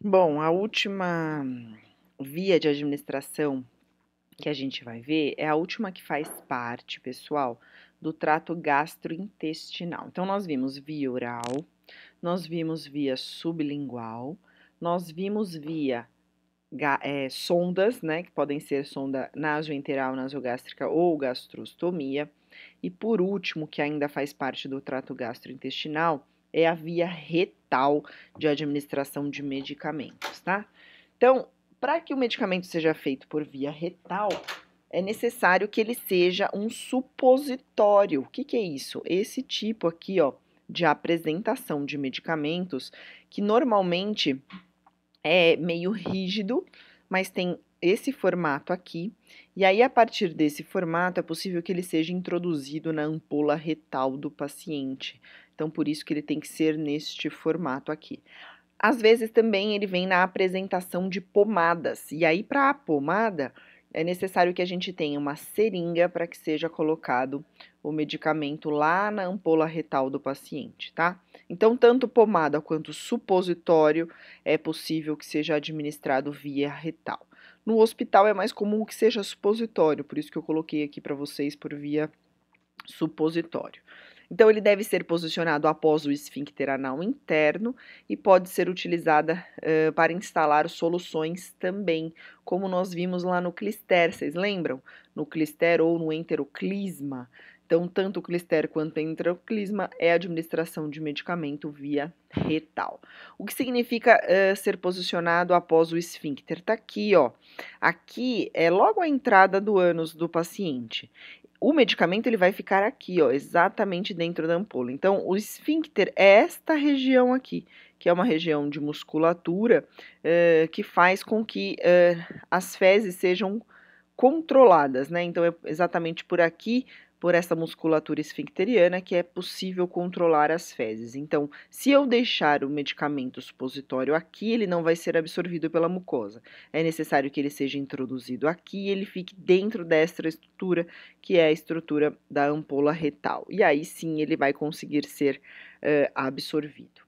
Bom, a última via de administração que a gente vai ver é a última que faz parte, pessoal, do trato gastrointestinal. Então, nós vimos via oral, nós vimos via sublingual, nós vimos via sondas, né, que podem ser sonda nasoenteral, nasogástrica ou gastrostomia. E por último, que ainda faz parte do trato gastrointestinal, é a via retal de administração de medicamentos, tá? Então, para que o medicamento seja feito por via retal, é necessário que ele seja um supositório. O que é isso? Esse tipo aqui, ó, de apresentação de medicamentos que normalmente é meio rígido, mas tem esse formato aqui, e aí a partir desse formato é possível que ele seja introduzido na ampola retal do paciente. Então, por isso que ele tem que ser neste formato aqui. Às vezes também ele vem na apresentação de pomadas, e aí para a pomada é necessário que a gente tenha uma seringa para que seja colocado o medicamento lá na ampola retal do paciente, tá? Então, tanto pomada quanto supositório é possível que seja administrado via retal. No hospital é mais comum que seja supositório, por isso que eu coloquei aqui para vocês por via supositório. Então, ele deve ser posicionado após o esfíncter anal interno e pode ser utilizada para instalar soluções também, como nós vimos lá no clister, vocês lembram? No clister ou no enteroclisma. Então, tanto o clister quanto o enteroclisma é administração de medicamento via retal. O que significa ser posicionado após o esfíncter? Tá aqui, ó. Aqui é logo a entrada do ânus do paciente. O medicamento ele vai ficar aqui, ó, exatamente dentro da ampola. Então, o esfíncter é esta região aqui, que é uma região de musculatura que faz com que as fezes sejam controladas, né? Então, é exatamente por aqui, por essa musculatura esfincteriana, que é possível controlar as fezes. Então, se eu deixar o medicamento supositório aqui, ele não vai ser absorvido pela mucosa. É necessário que ele seja introduzido aqui e ele fique dentro desta estrutura, que é a estrutura da ampola retal. E aí sim ele vai conseguir ser absorvido.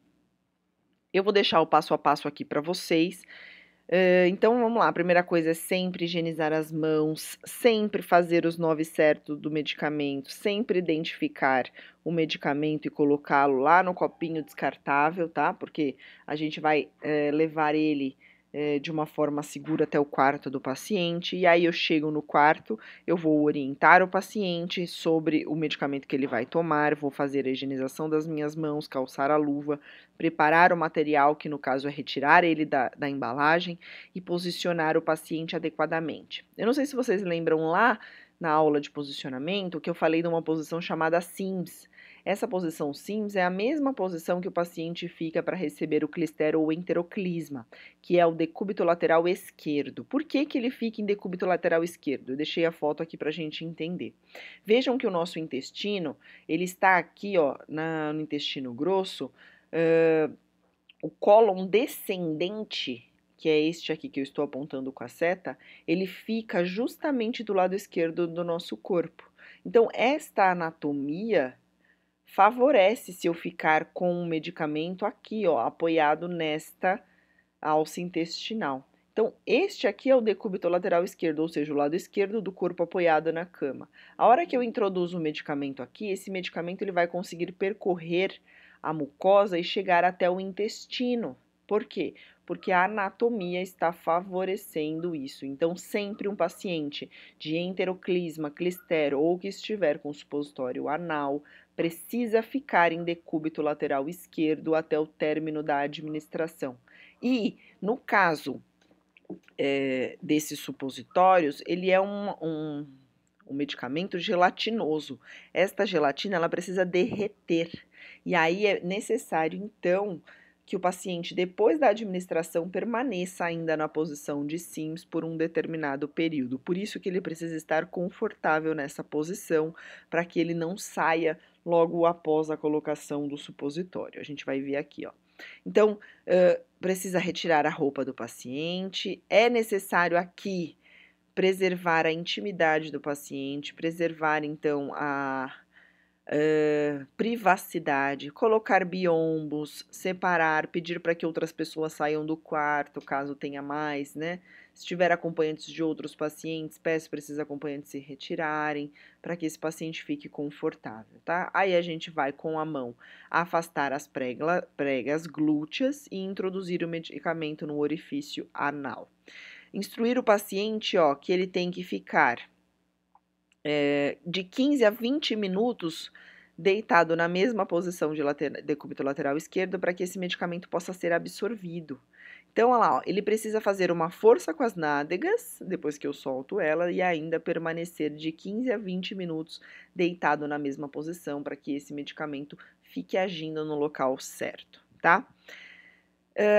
Eu vou deixar o passo a passo aqui para vocês. Então vamos lá, a primeira coisa é sempre higienizar as mãos, sempre fazer os 9 certos do medicamento, sempre identificar o medicamento e colocá-lo lá no copinho descartável, tá? Porque a gente vai levar ele de uma forma segura até o quarto do paciente, e aí eu chego no quarto, eu vou orientar o paciente sobre o medicamento que ele vai tomar, vou fazer a higienização das minhas mãos, calçar a luva, preparar o material, que no caso é retirar ele da embalagem, e posicionar o paciente adequadamente. Eu não sei se vocês lembram lá na aula de posicionamento que eu falei de uma posição chamada SIMS. Essa posição SIMS é a mesma posição que o paciente fica para receber o clister ou enteroclisma, que é o decúbito lateral esquerdo. Por que ele fica em decúbito lateral esquerdo? Eu deixei a foto aqui para a gente entender. Vejam que o nosso intestino, ele está aqui, ó, no intestino grosso, o cólon descendente, que é este aqui que eu estou apontando com a seta, ele fica justamente do lado esquerdo do nosso corpo. Então, esta anatomia favorece se eu ficar com um medicamento aqui, ó, apoiado nesta alça intestinal. Então, este aqui é o decúbito lateral esquerdo, ou seja, o lado esquerdo do corpo apoiado na cama. A hora que eu introduzo o medicamento aqui, esse medicamento ele vai conseguir percorrer a mucosa e chegar até o intestino. Por quê? Porque a anatomia está favorecendo isso. Então, sempre um paciente de enteroclisma, clister ou que estiver com supositório anal precisa ficar em decúbito lateral esquerdo até o término da administração. E, no caso desses supositórios, ele é um medicamento gelatinoso. Esta gelatina ela precisa derreter. E aí é necessário, então, que o paciente, depois da administração, permaneça ainda na posição de SIMS por um determinado período. Por isso que ele precisa estar confortável nessa posição, para que ele não saia logo após a colocação do supositório. A gente vai ver aqui, ó. Então, precisa retirar a roupa do paciente, é necessário aqui preservar a intimidade do paciente, preservar então privacidade, colocar biombos, separar, pedir para que outras pessoas saiam do quarto, caso tenha mais, né? Se tiver acompanhantes de outros pacientes, peço para esses acompanhantes se retirarem, para que esse paciente fique confortável, tá? Aí a gente vai com a mão afastar as pregas glúteas e introduzir o medicamento no orifício anal. Instruir o paciente, ó, que ele tem que ficar de 15 a 20 minutos deitado na mesma posição de decúbito lateral esquerdo para que esse medicamento possa ser absorvido. Então, olha lá, ó, ele precisa fazer uma força com as nádegas, depois que eu solto ela, e ainda permanecer de 15 a 20 minutos deitado na mesma posição para que esse medicamento fique agindo no local certo, tá?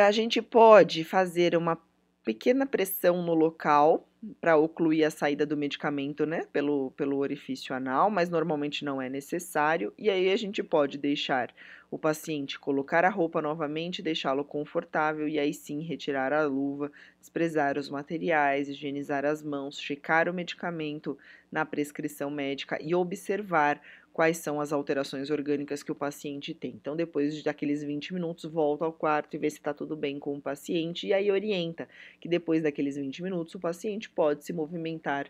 A gente pode fazer uma pequena pressão no local para ocluir a saída do medicamento, né, pelo orifício anal, mas normalmente não é necessário. E aí a gente pode deixar o paciente colocar a roupa novamente, deixá-lo confortável e aí sim retirar a luva, desprezar os materiais, higienizar as mãos, checar o medicamento na prescrição médica e observar quais são as alterações orgânicas que o paciente tem. Então, depois daqueles 20 minutos, volta ao quarto e vê se está tudo bem com o paciente, e aí orienta que depois daqueles 20 minutos o paciente pode se movimentar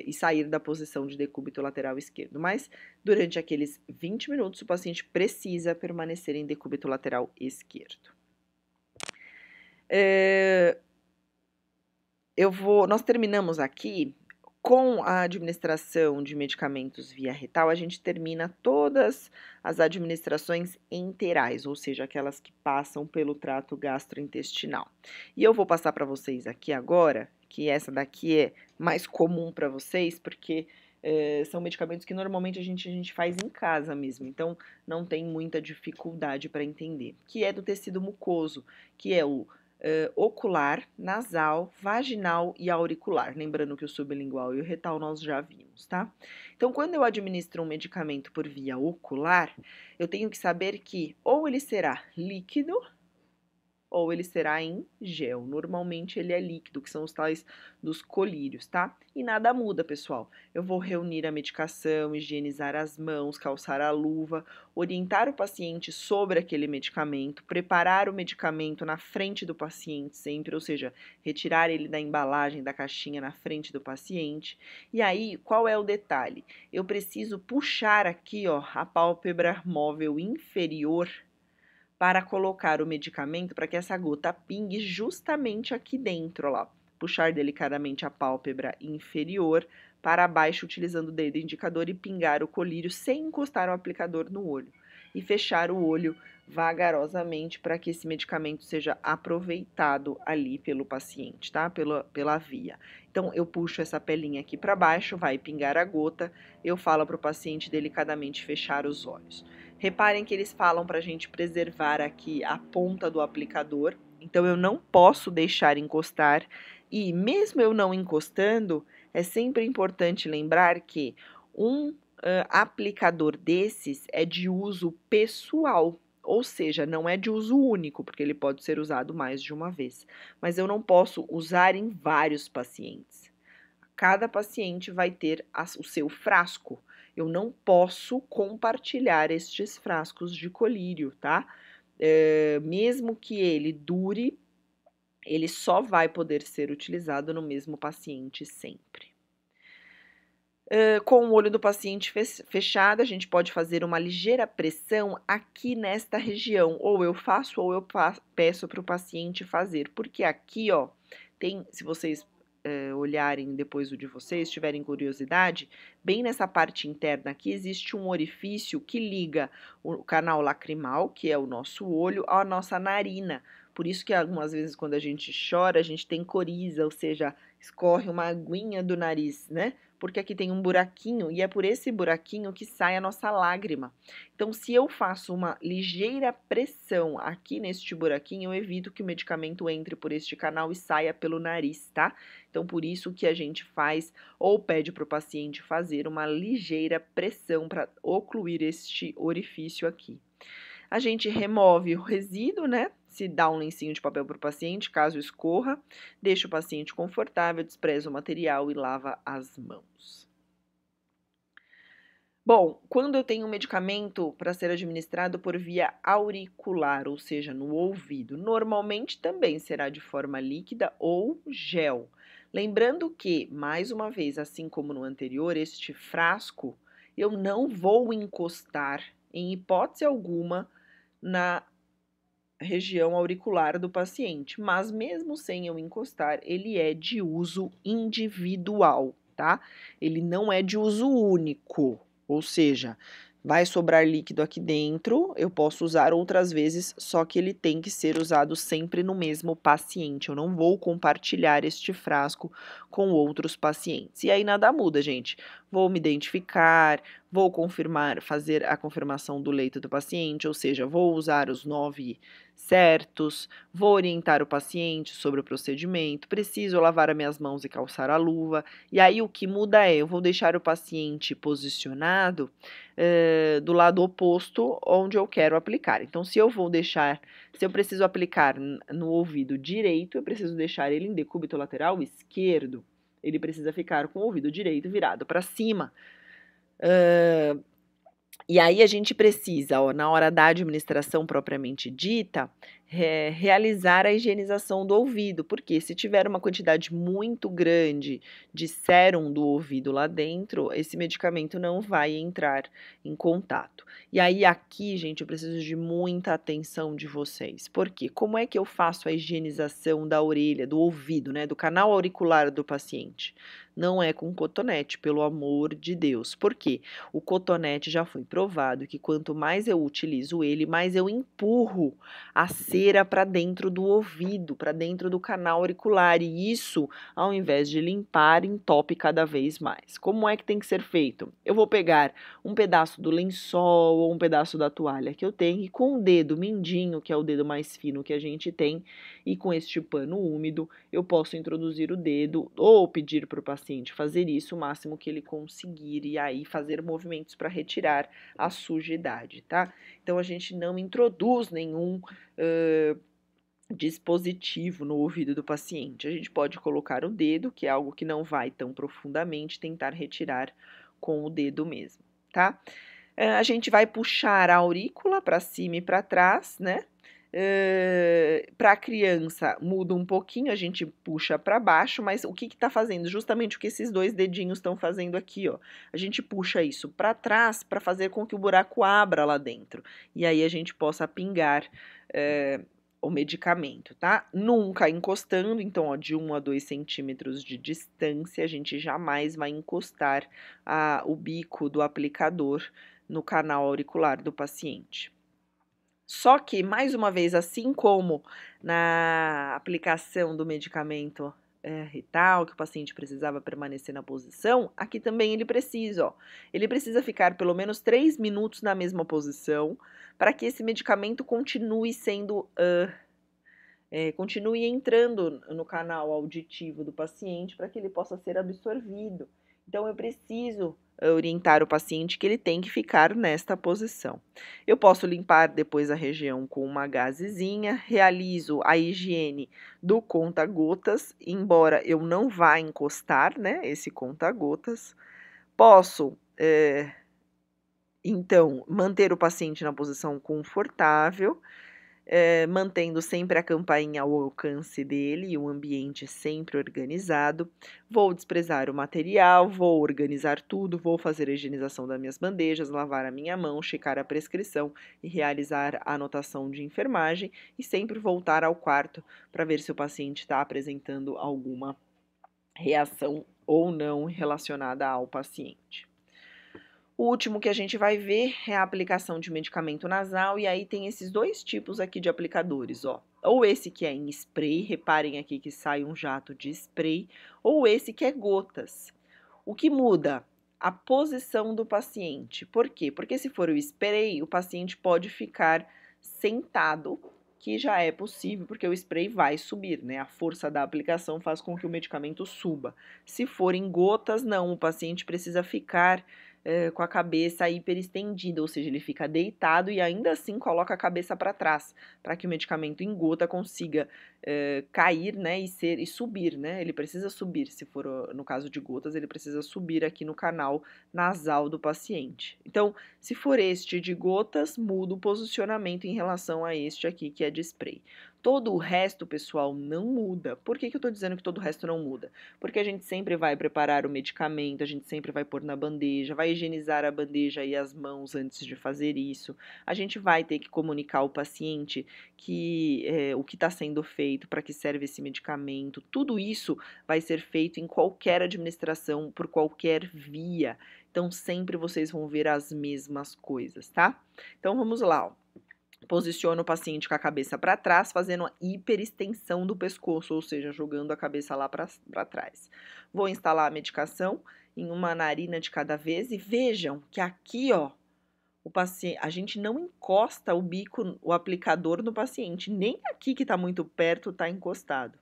e sair da posição de decúbito lateral esquerdo. Mas, durante aqueles 20 minutos, o paciente precisa permanecer em decúbito lateral esquerdo. Nós terminamos aqui com a administração de medicamentos via retal, a gente termina todas as administrações enterais, ou seja, aquelas que passam pelo trato gastrointestinal. E eu vou passar para vocês aqui agora, que essa daqui é mais comum para vocês, porque são medicamentos que normalmente a gente faz em casa mesmo, então não tem muita dificuldade para entender, que é do tecido mucoso, que é o ocular, nasal, vaginal e auricular. Lembrando que o sublingual e o retal nós já vimos, tá? Então, quando eu administro um medicamento por via ocular, eu tenho que saber que ou ele será líquido ou ele será em gel. Normalmente ele é líquido, que são os tais dos colírios, tá? E nada muda, pessoal. Eu vou reunir a medicação, higienizar as mãos, calçar a luva, orientar o paciente sobre aquele medicamento, preparar o medicamento na frente do paciente sempre, ou seja, retirar ele da embalagem, da caixinha na frente do paciente. E aí, qual é o detalhe? Eu preciso puxar aqui, ó, a pálpebra móvel inferior para colocar o medicamento para que essa gota pingue justamente aqui dentro, ó lá. Puxar delicadamente a pálpebra inferior para baixo, utilizando o dedo indicador e pingar o colírio sem encostar o aplicador no olho. E fechar o olho vagarosamente para que esse medicamento seja aproveitado ali pelo paciente, tá? Pela via. Então, eu puxo essa pelinha aqui para baixo, vai pingar a gota, eu falo para o paciente delicadamente fechar os olhos. Reparem que eles falam para a gente preservar aqui a ponta do aplicador, então eu não posso deixar encostar, e mesmo eu não encostando, é sempre importante lembrar que um aplicador desses é de uso pessoal, ou seja, não é de uso único, porque ele pode ser usado mais de uma vez, mas eu não posso usar em vários pacientes. Cada paciente vai ter o seu frasco. Eu não posso compartilhar estes frascos de colírio, tá? Mesmo que ele dure, ele só vai poder ser utilizado no mesmo paciente sempre. Com o olho do paciente fechado, a gente pode fazer uma ligeira pressão aqui nesta região, ou eu faço ou eu peço para o paciente fazer, porque aqui, ó, tem, se vocês olharem depois o de vocês, tiverem curiosidade, bem nessa parte interna aqui existe um orifício que liga o canal lacrimal, que é o nosso olho, à nossa narina. Por isso que algumas vezes quando a gente chora, a gente tem coriza, ou seja, escorre uma aguinha do nariz, né? Porque aqui tem um buraquinho e é por esse buraquinho que sai a nossa lágrima. Então, se eu faço uma ligeira pressão aqui neste buraquinho, eu evito que o medicamento entre por este canal e saia pelo nariz, tá? Então, por isso que a gente faz ou pede para o paciente fazer uma ligeira pressão para ocluir este orifício aqui. A gente remove o resíduo, né? Se dá um lencinho de papel para o paciente, caso escorra, deixa o paciente confortável, despreza o material e lava as mãos. Bom, quando eu tenho um medicamento para ser administrado por via auricular, ou seja, no ouvido, normalmente também será de forma líquida ou gel. Lembrando que, mais uma vez, assim como no anterior, este frasco eu não vou encostar, em hipótese alguma, na região auricular do paciente, mas mesmo sem eu encostar, ele é de uso individual, tá? Ele não é de uso único, ou seja, vai sobrar líquido aqui dentro, eu posso usar outras vezes, só que ele tem que ser usado sempre no mesmo paciente. Eu não vou compartilhar este frasco com outros pacientes. E aí nada muda, gente. Vou me identificar, vou confirmar, fazer a confirmação do leito do paciente, ou seja, vou usar os 9 certos, vou orientar o paciente sobre o procedimento, preciso lavar as minhas mãos e calçar a luva. E aí o que muda é, eu vou deixar o paciente posicionado do lado oposto onde eu quero aplicar. Então, se eu preciso aplicar no ouvido direito, eu preciso deixar ele em decúbito lateral esquerdo. Ele precisa ficar com o ouvido direito virado para cima. E aí a gente precisa, ó, na hora da administração propriamente dita, realizar a higienização do ouvido, porque se tiver uma quantidade muito grande de sérum do ouvido lá dentro, esse medicamento não vai entrar em contato. E aí aqui, gente, eu preciso de muita atenção de vocês. Por quê? Como é que eu faço a higienização da orelha, do ouvido, né, do canal auricular do paciente? Não é com cotonete, pelo amor de Deus. Por quê? O cotonete já foi provado que quanto mais eu utilizo ele, mais eu empurro a cera para dentro do ouvido, para dentro do canal auricular. E isso, ao invés de limpar, entope cada vez mais. Como é que tem que ser feito? Eu vou pegar um pedaço do lençol ou um pedaço da toalha que eu tenho e com o dedo mindinho, que é o dedo mais fino que a gente tem, e com este pano úmido, eu posso introduzir o dedo ou pedir para o paciente fazer isso o máximo que ele conseguir e aí fazer movimentos para retirar a sujidade, tá? Então a gente não introduz nenhum dispositivo no ouvido do paciente. A gente pode colocar o dedo, que é algo que não vai tão profundamente, tentar retirar com o dedo mesmo, tá? A gente vai puxar a aurícula para cima e para trás, né? Para a criança muda um pouquinho, a gente puxa para baixo, mas o que está fazendo? Justamente o que esses dois dedinhos estão fazendo aqui, ó. A gente puxa isso para trás para fazer com que o buraco abra lá dentro. E aí a gente possa pingar o medicamento, tá? Nunca encostando, então, ó, de 1 a 2 centímetros de distância, a gente jamais vai encostar o bico do aplicador no canal auricular do paciente. Só que, mais uma vez, assim como na aplicação do medicamento retal, que o paciente precisava permanecer na posição, aqui também ele precisa, ó. Ele precisa ficar pelo menos 3 minutos na mesma posição para que esse medicamento continue sendo, continue entrando no canal auditivo do paciente para que ele possa ser absorvido. Então, eu preciso orientar o paciente que ele tem que ficar nesta posição. Eu posso limpar depois a região com uma gazezinha, realizo a higiene do conta-gotas, embora eu não vá encostar, né, esse conta-gotas. Posso, então, manter o paciente na posição confortável, mantendo sempre a campainha ao alcance dele e o ambiente sempre organizado. Vou desprezar o material, vou organizar tudo, vou fazer a higienização das minhas bandejas, lavar a minha mão, checar a prescrição e realizar a anotação de enfermagem e sempre voltar ao quarto para ver se o paciente está apresentando alguma reação ou não relacionada ao paciente. O último que a gente vai ver é a aplicação de medicamento nasal, e aí tem esses dois tipos aqui de aplicadores, ó. Ou esse que é em spray, reparem aqui que sai um jato de spray, ou esse que é gotas. O que muda? A posição do paciente. Por quê? Porque se for o spray, o paciente pode ficar sentado, que já é possível, porque o spray vai subir, né? A força da aplicação faz com que o medicamento suba. Se for em gotas, não, o paciente precisa ficar com a cabeça hiperestendida, ou seja, ele fica deitado e ainda assim coloca a cabeça para trás, para que o medicamento em gota consiga cair, né, e subir, né? Ele precisa subir, se for no caso de gotas, ele precisa subir aqui no canal nasal do paciente. Então, se for este de gotas, muda o posicionamento em relação a este aqui, que é de spray. Todo o resto, pessoal, não muda. Por que eu estou dizendo que todo o resto não muda? Porque a gente sempre vai preparar o medicamento, a gente sempre vai pôr na bandeja, vai higienizar a bandeja e as mãos antes de fazer isso. A gente vai ter que comunicar ao paciente que o que está sendo feito, para que serve esse medicamento. Tudo isso vai ser feito em qualquer administração, por qualquer via. Então, sempre vocês vão ver as mesmas coisas, tá? Então, vamos lá, ó. Posiciona o paciente com a cabeça para trás, fazendo a hiperextensão do pescoço, ou seja, jogando a cabeça lá para trás. Vou instalar a medicação em uma narina de cada vez e vejam que aqui, ó, o paciente, a gente não encosta o bico, o aplicador no paciente, nem aqui que está muito perto está encostado,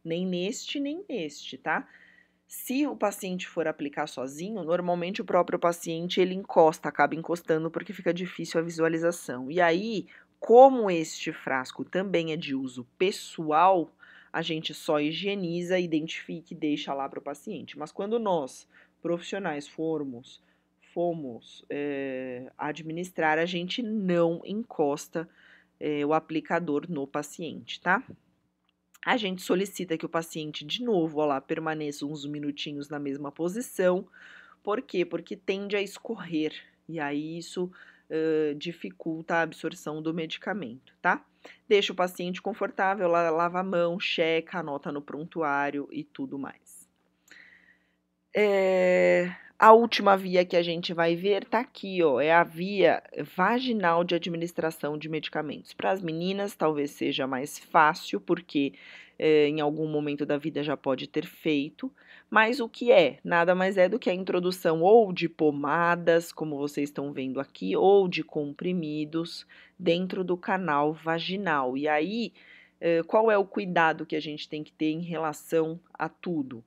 nem neste, tá? Se o paciente for aplicar sozinho, normalmente o próprio paciente ele encosta, acaba encostando porque fica difícil a visualização. E aí, como este frasco também é de uso pessoal, a gente só higieniza, identifica e deixa lá para o paciente. Mas quando nós, profissionais, fomos administrar, a gente não encosta o aplicador no paciente, tá? A gente solicita que o paciente, de novo, ó lá, permaneça uns minutinhos na mesma posição. Por quê? Porque tende a escorrer, e aí isso dificulta a absorção do medicamento, tá? Deixa o paciente confortável, lava a mão, checa, anota no prontuário e tudo mais. A última via que a gente vai ver tá aqui, ó, é a via vaginal de administração de medicamentos. Para as meninas, talvez seja mais fácil, porque em algum momento da vida já pode ter feito, mas o que é? Nada mais é do que a introdução ou de pomadas, como vocês estão vendo aqui, ou de comprimidos dentro do canal vaginal. E aí, qual é o cuidado que a gente tem que ter em relação a tudo?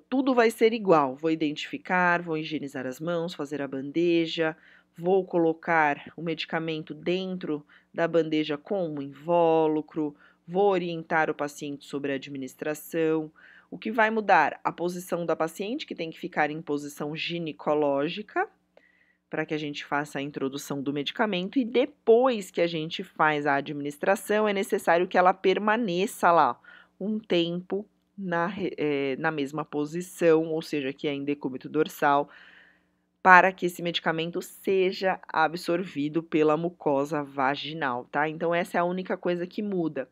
Tudo vai ser igual. Vou identificar, vou higienizar as mãos, fazer a bandeja, vou colocar o medicamento dentro da bandeja com um invólucro, vou orientar o paciente sobre a administração. O que vai mudar? A posição da paciente, que tem que ficar em posição ginecológica, para que a gente faça a introdução do medicamento, e depois que a gente faz a administração, é necessário que ela permaneça lá um tempo na mesma posição, ou seja, que é em decúbito dorsal, para que esse medicamento seja absorvido pela mucosa vaginal, tá? Então, essa é a única coisa que muda.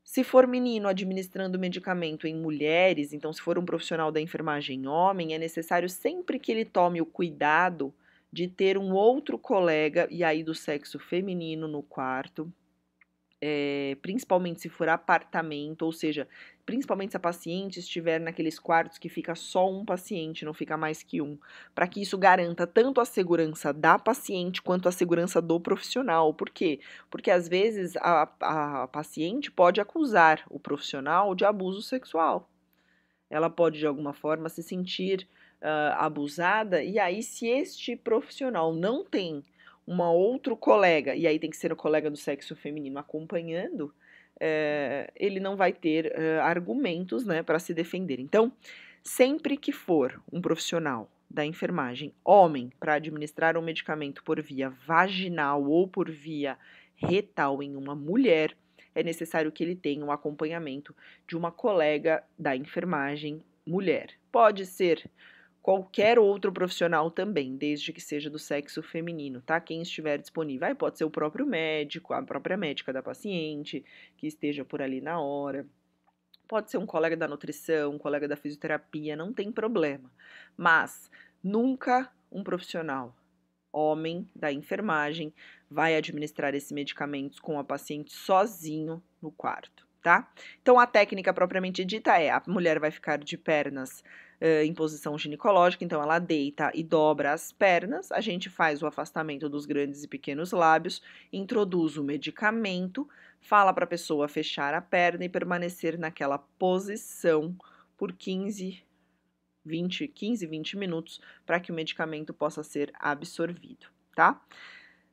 Se for menino administrando medicamento em mulheres, então se for um profissional da enfermagem homem, é necessário sempre que ele tome o cuidado de ter um outro colega, e aí do sexo feminino no quarto, principalmente se for apartamento, ou seja, principalmente se a paciente estiver naqueles quartos que fica só um paciente, não fica mais que um, para que isso garanta tanto a segurança da paciente quanto a segurança do profissional. Por quê? Porque às vezes a paciente pode acusar o profissional de abuso sexual. Ela pode, de alguma forma, se sentir abusada, e aí, se este profissional não tem um outro colega, e aí tem que ser o colega do sexo feminino acompanhando, ele não vai ter argumentos, né, para se defender. Então, sempre que for um profissional da enfermagem, homem, para administrar um medicamento por via vaginal ou por via retal em uma mulher, é necessário que ele tenha um acompanhamento de uma colega da enfermagem mulher. Pode ser qualquer outro profissional também, desde que seja do sexo feminino, tá? Quem estiver disponível. Aí pode ser o próprio médico, a própria médica da paciente, que esteja por ali na hora. Pode ser um colega da nutrição, um colega da fisioterapia, não tem problema. Mas nunca um profissional, homem da enfermagem, vai administrar esses medicamentos com a paciente sozinho no quarto, tá? Então, a técnica propriamente dita é: a mulher vai ficar de pernas em posição ginecológica, então ela deita e dobra as pernas, a gente faz o afastamento dos grandes e pequenos lábios, introduz o medicamento, fala para a pessoa fechar a perna e permanecer naquela posição por 15 15, 20 minutos para que o medicamento possa ser absorvido, tá?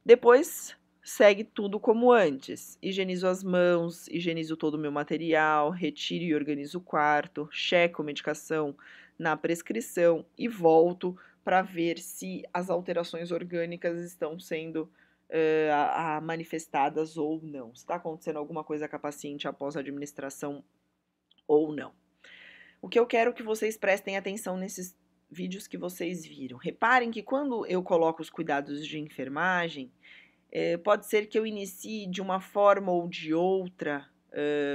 Depois, segue tudo como antes. Higienizo as mãos, higienizo todo o meu material, retiro e organizo o quarto, checo a medicação na prescrição e volto para ver se as alterações orgânicas estão sendo manifestadas ou não. Se está acontecendo alguma coisa com a paciente após a administração ou não. O que eu quero que vocês prestem atenção nesses vídeos que vocês viram. Reparem que quando eu coloco os cuidados de enfermagem, pode ser que eu inicie de uma forma ou de outra,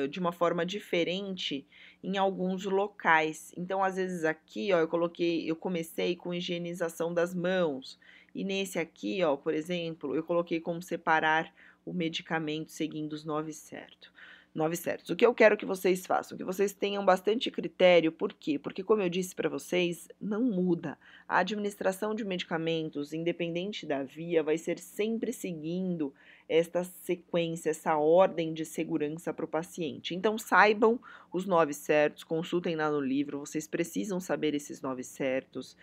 de uma forma diferente em alguns locais. Então, às vezes aqui, ó, eu comecei com higienização das mãos. E nesse aqui, ó, por exemplo, eu coloquei como separar o medicamento seguindo os 9 certos. O que eu quero que vocês façam? Que vocês tenham bastante critério. Por quê? Porque, como eu disse para vocês, não muda. A administração de medicamentos, independente da via, vai ser sempre seguindo esta sequência, essa ordem de segurança para o paciente. Então, saibam os 9 certos, consultem lá no livro, vocês precisam saber esses 9 certos.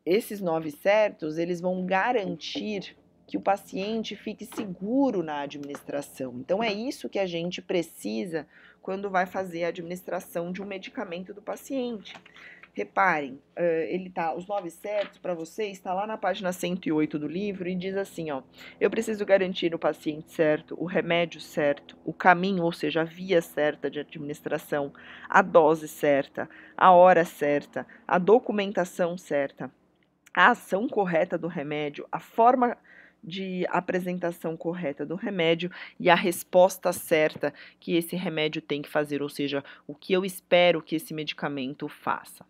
Esses 9 certos, eles vão garantir que o paciente fique seguro na administração. Então, é isso que a gente precisa quando vai fazer a administração de um medicamento do paciente. Reparem, os 9 certos para vocês está lá na página 108 do livro e diz assim, ó: eu preciso garantir o paciente certo, o remédio certo, o caminho, ou seja, a via certa de administração, a dose certa, a hora certa, a documentação certa, a ação correta do remédio, a forma de apresentação correta do remédio e a resposta certa que esse remédio tem que fazer, ou seja, o que eu espero que esse medicamento faça.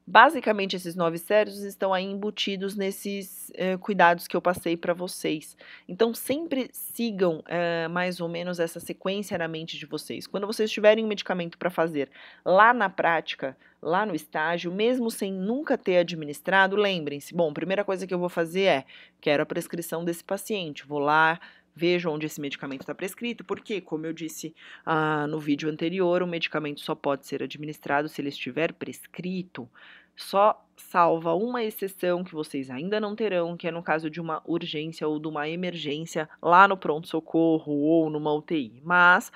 Basicamente, esses 9 certos estão aí embutidos nesses cuidados que eu passei para vocês. Então, sempre sigam mais ou menos essa sequência na mente de vocês. Quando vocês tiverem um medicamento para fazer lá na prática, lá no estágio, mesmo sem nunca ter administrado, lembrem-se, bom, a primeira coisa que eu vou fazer quero a prescrição desse paciente, vou lá, vejo onde esse medicamento está prescrito, porque, como eu disse no vídeo anterior, o medicamento só pode ser administrado se ele estiver prescrito. Só salva uma exceção que vocês ainda não terão, que é no caso de uma urgência ou de uma emergência lá no pronto-socorro ou numa UTI. Mas,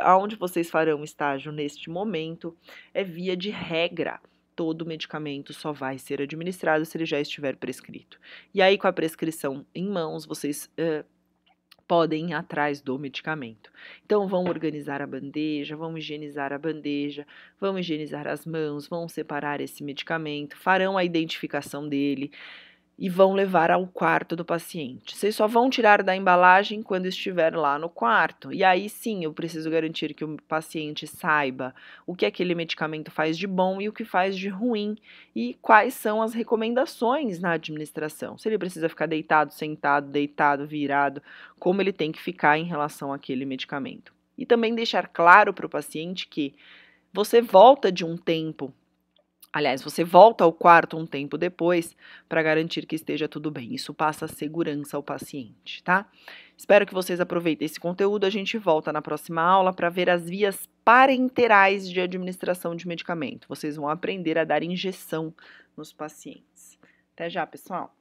aonde vocês farão estágio neste momento, é via de regra. Todo medicamento só vai ser administrado se ele já estiver prescrito. E aí, com a prescrição em mãos, vocês podem ir atrás do medicamento. Então, vão organizar a bandeja, vão higienizar a bandeja, vão higienizar as mãos, vão separar esse medicamento, farão a identificação dele e vão levar ao quarto do paciente. Vocês só vão tirar da embalagem quando estiver lá no quarto. E aí sim, eu preciso garantir que o paciente saiba o que aquele medicamento faz de bom e o que faz de ruim e quais são as recomendações na administração. Se ele precisa ficar deitado, sentado, deitado, virado, como ele tem que ficar em relação àquele medicamento. E também deixar claro para o paciente que você volta de um tempo. Aliás, você volta ao quarto um tempo depois para garantir que esteja tudo bem. Isso passa segurança ao paciente, tá? Espero que vocês aproveitem esse conteúdo. A gente volta na próxima aula para ver as vias parenterais de administração de medicamento. Vocês vão aprender a dar injeção nos pacientes. Até já, pessoal!